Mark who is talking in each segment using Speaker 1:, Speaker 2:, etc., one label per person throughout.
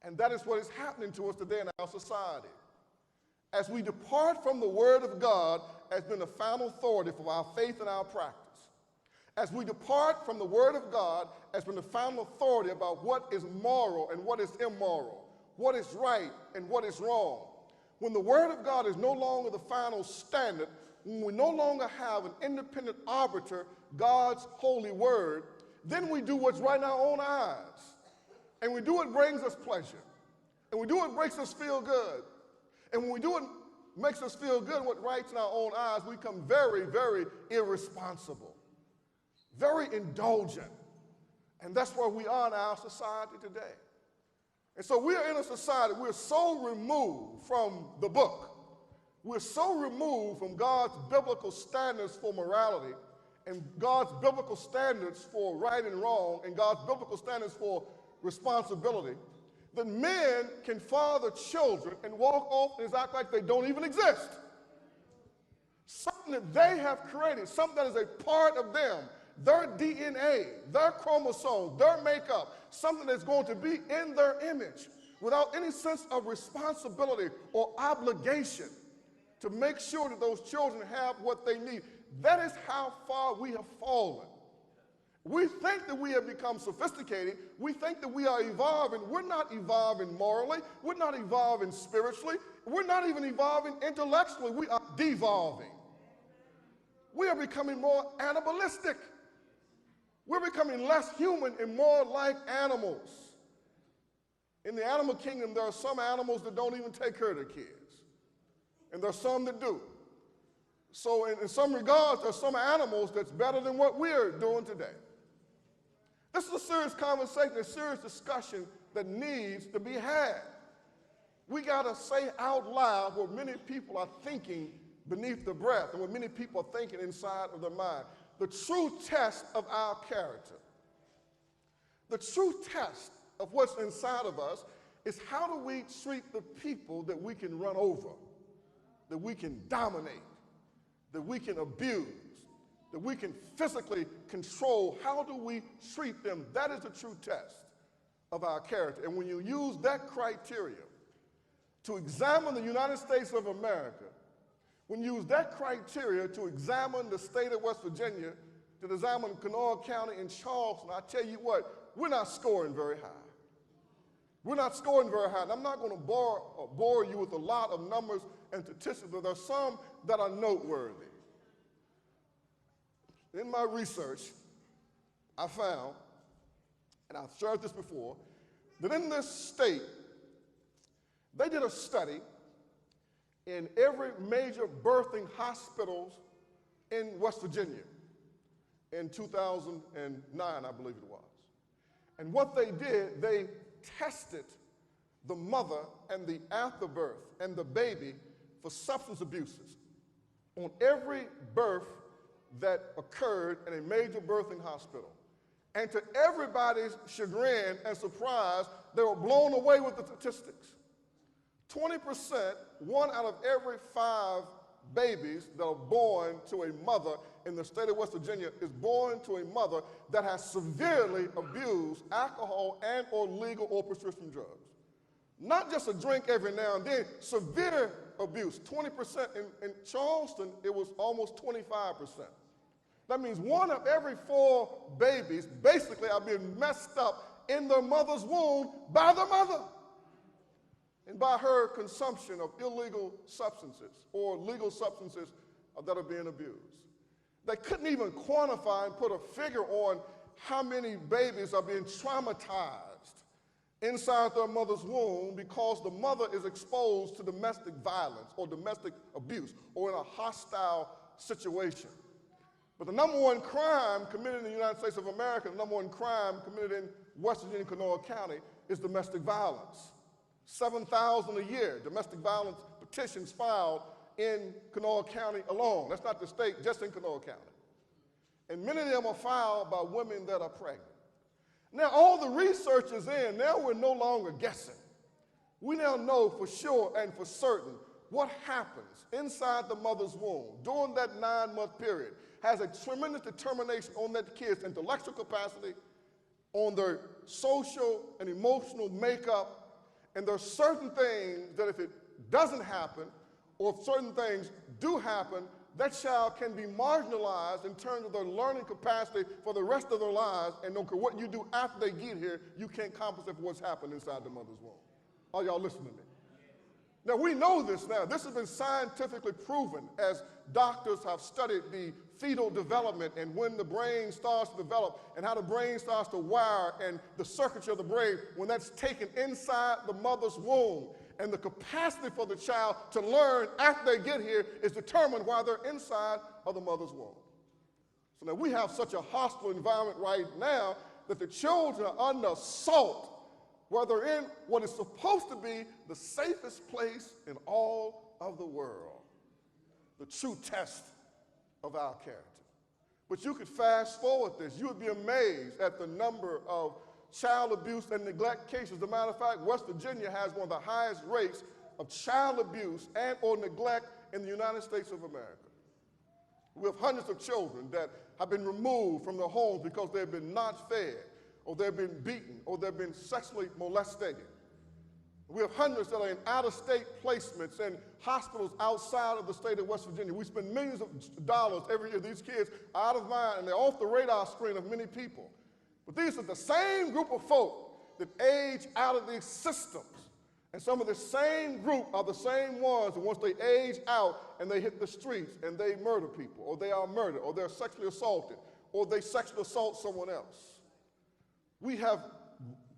Speaker 1: And that is what is happening to us today in our society. As we depart from the Word of God as being the final authority for our faith and our practice, as we depart from the Word of God as being the final authority about what is moral and what is immoral, what is right and what is wrong, when the Word of God is no longer the final standard, when we no longer have an independent arbiter, God's holy Word, then we do what's right in our own eyes. And we do what brings us pleasure. And we do what makes us feel good. And when we do what makes us feel good, what rights in our own eyes, we become very, very irresponsible, very indulgent. And that's where we are in our society today. And so we are in a society, we're so removed from the book. We're so removed from God's biblical standards for morality and God's biblical standards for right and wrong and God's biblical standards for responsibility that men can father children and walk off and act like they don't even exist. Something that they have created, something that is a part of them, their DNA, their chromosomes, their makeup, something that's going to be in their image without any sense of responsibility or obligation to make sure that those children have what they need. That is how far we have fallen. We think that we have become sophisticated. We think that we are evolving. We're not evolving morally. We're not evolving spiritually. We're not even evolving intellectually. We are devolving. We are becoming more animalistic. We're becoming less human and more like animals. In the animal kingdom, there are some animals that don't even take care of their kids. And there are some that do. So in some regards, there are some animals that's better than what we're doing today. This is a serious conversation, a serious discussion that needs to be had. We got to say out loud what many people are thinking beneath the breath and what many people are thinking inside of their mind. The true test of our character, the true test of what's inside of us is how do we treat the people that we can run over, that we can dominate, that we can abuse, that we can physically control. How do we treat them? That is the true test of our character. And when you use that criteria to examine the United States of America, when you use that criteria to examine the state of West Virginia, to examine Kanawha County and Charleston, I tell you what, we're not scoring very high. We're not scoring very high. And I'm not going to bore you with a lot of numbers and statistics, but there are some that are noteworthy. In my research, I found, and I've shared this before, that in this state, they did a study in every major birthing hospitals in West Virginia in 2009, I believe it was. And what they did, they tested the mother and the afterbirth and the baby for substance abuses on every birth that occurred in a major birthing hospital. And to everybody's chagrin and surprise, they were blown away with the statistics. 20%, 1 out of every 5 babies that are born to a mother in the state of West Virginia is born to a mother that has severely abused alcohol and or legal or prescription drugs. Not just a drink every now and then, severe abuse. 20% in Charleston, it was almost 25%. That means 1 of every 4 babies basically are being messed up in their mother's womb by their mother and by her consumption of illegal substances or legal substances that are being abused. They couldn't even quantify and put a figure on how many babies are being traumatized inside their mother's womb because the mother is exposed to domestic violence or domestic abuse or in a hostile situation. But the number 1 crime committed in the United States of America, the number 1 crime committed in West Virginia, Kanawha County, is domestic violence. 7,000 a year, domestic violence petitions filed in Kanawha County alone. That's not the state, just in Kanawha County. And many of them are filed by women that are pregnant. Now, all the research is in. Now we're no longer guessing. We now know for sure and for certain what happens inside the mother's womb during that 9-month period has a tremendous determination on that kid's intellectual capacity, on their social and emotional makeup, And there are certain things that if it doesn't happen, or if certain things do happen, that child can be marginalized in terms of their learning capacity for the rest of their lives, and no matter what you do after they get here, you can't compensate for what's happened inside the mother's womb. Are y'all listening to me? Now, we know this now. This has been scientifically proven as doctors have studied the fetal development and when the brain starts to develop and how the brain starts to wire and the circuitry of the brain when that's taken inside the mother's womb. And the capacity for the child to learn after they get here is determined while they're inside of the mother's womb. So now we have such a hostile environment right now that the children are under assault where they're in what is supposed to be the safest place in all of the world, the true test of our character. But you could fast forward this. You would be amazed at the number of child abuse and neglect cases. As a matter of fact, West Virginia has one of the highest rates of child abuse and or neglect in the United States of America. We have hundreds of children that have been removed from their homes because they've been not fed, or they've been beaten, or they've been sexually molested. We have hundreds that are in out-of-state placements in hospitals outside of the state of West Virginia. We spend millions of dollars every year. These kids are out of mind, and they're off the radar screen of many people. But these are the same group of folk that age out of these systems. And some of the same group are the same ones that once they age out and they hit the streets and they murder people, or they are murdered, or they're sexually assaulted, or they sexually assault someone else. We have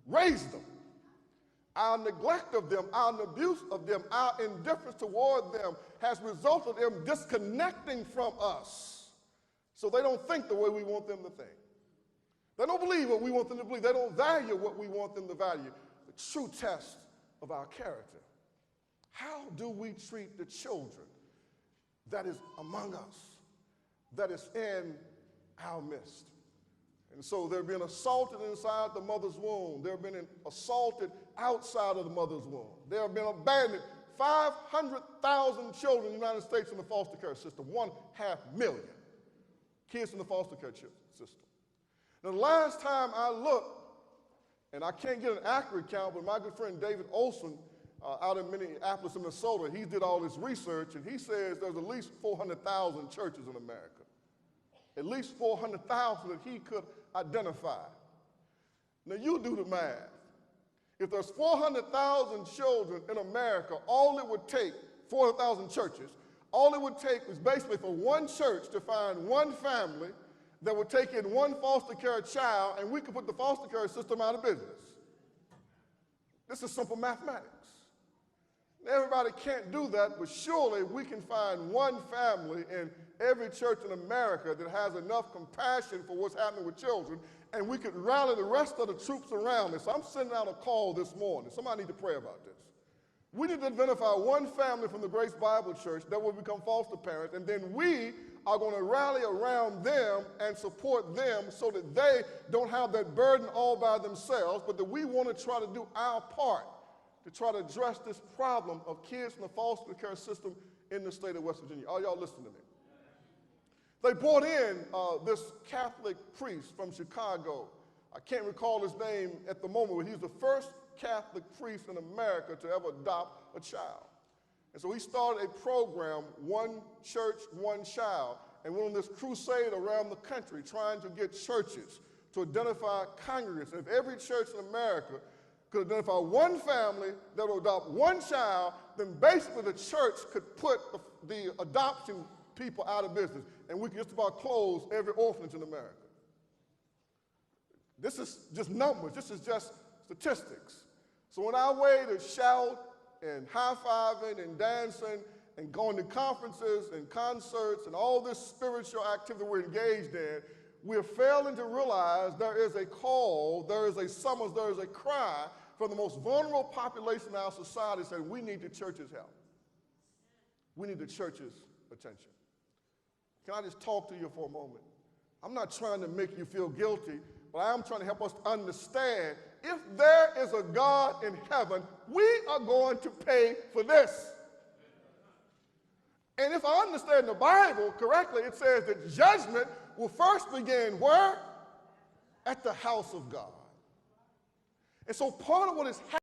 Speaker 1: raised them. Our neglect of them, our abuse of them, our indifference toward them has resulted in them disconnecting from us. So they don't think the way we want them to think. They don't believe what we want them to believe. They don't value what we want them to value. The true test of our character. How do we treat the children that is among us, that is in our midst? And so they're being assaulted inside the mother's womb. They're being assaulted outside of the mother's womb. They have been abandoned. 500,000 children in the United States in the foster care system, 500,000 kids in the foster care system. Now, the last time I looked, and I can't get an accurate count, but my good friend David Olson out in Minneapolis, Minnesota, he did all this research, and he says there's at least 400,000 churches in America. At least 400,000 that he could identify. Now you do the math. If there's 400,000 children in America, all it would take, 400,000 churches, all it would take was basically for one church to find one family that would take in one foster care child, and we could put the foster care system out of business. This is simple mathematics. Everybody can't do that, but surely we can find one family in every church in America that has enough compassion for what's happening with children, and we could rally the rest of the troops around this. So I'm sending out a call this morning. Somebody need to pray about this. We need to identify one family from the Grace Bible Church that will become foster parents, and then we are going to rally around them and support them so that they don't have that burden all by themselves, but that we want to try to do our part to try to address this problem of kids in the foster care system in the state of West Virginia. Are y'all listening to me? They brought in this Catholic priest from Chicago. I can't recall his name at the moment, but he's the first Catholic priest in America to ever adopt a child. And so he started a program, One Church, One Child, and went on this crusade around the country trying to get churches to identify congregants. And if every church in America could identify one family that would adopt one child, then basically the church could put the adoption people out of business, and we could just about close every orphanage in America. This is just numbers. This is just statistics. So on our way to shout and high-fiving and dancing and going to conferences and concerts and all this spiritual activity we're engaged in, we're failing to realize there is a call, there is a summons, there is a cry from the most vulnerable population in our society saying we need the church's help. We need the church's attention. Can I just talk to you for a moment? I'm not trying to make you feel guilty, but I am trying to help us understand if there is a God in heaven, we are going to pay for this. And if I understand the Bible correctly, it says that judgment will first begin where? At the house of God. And so part of what is happening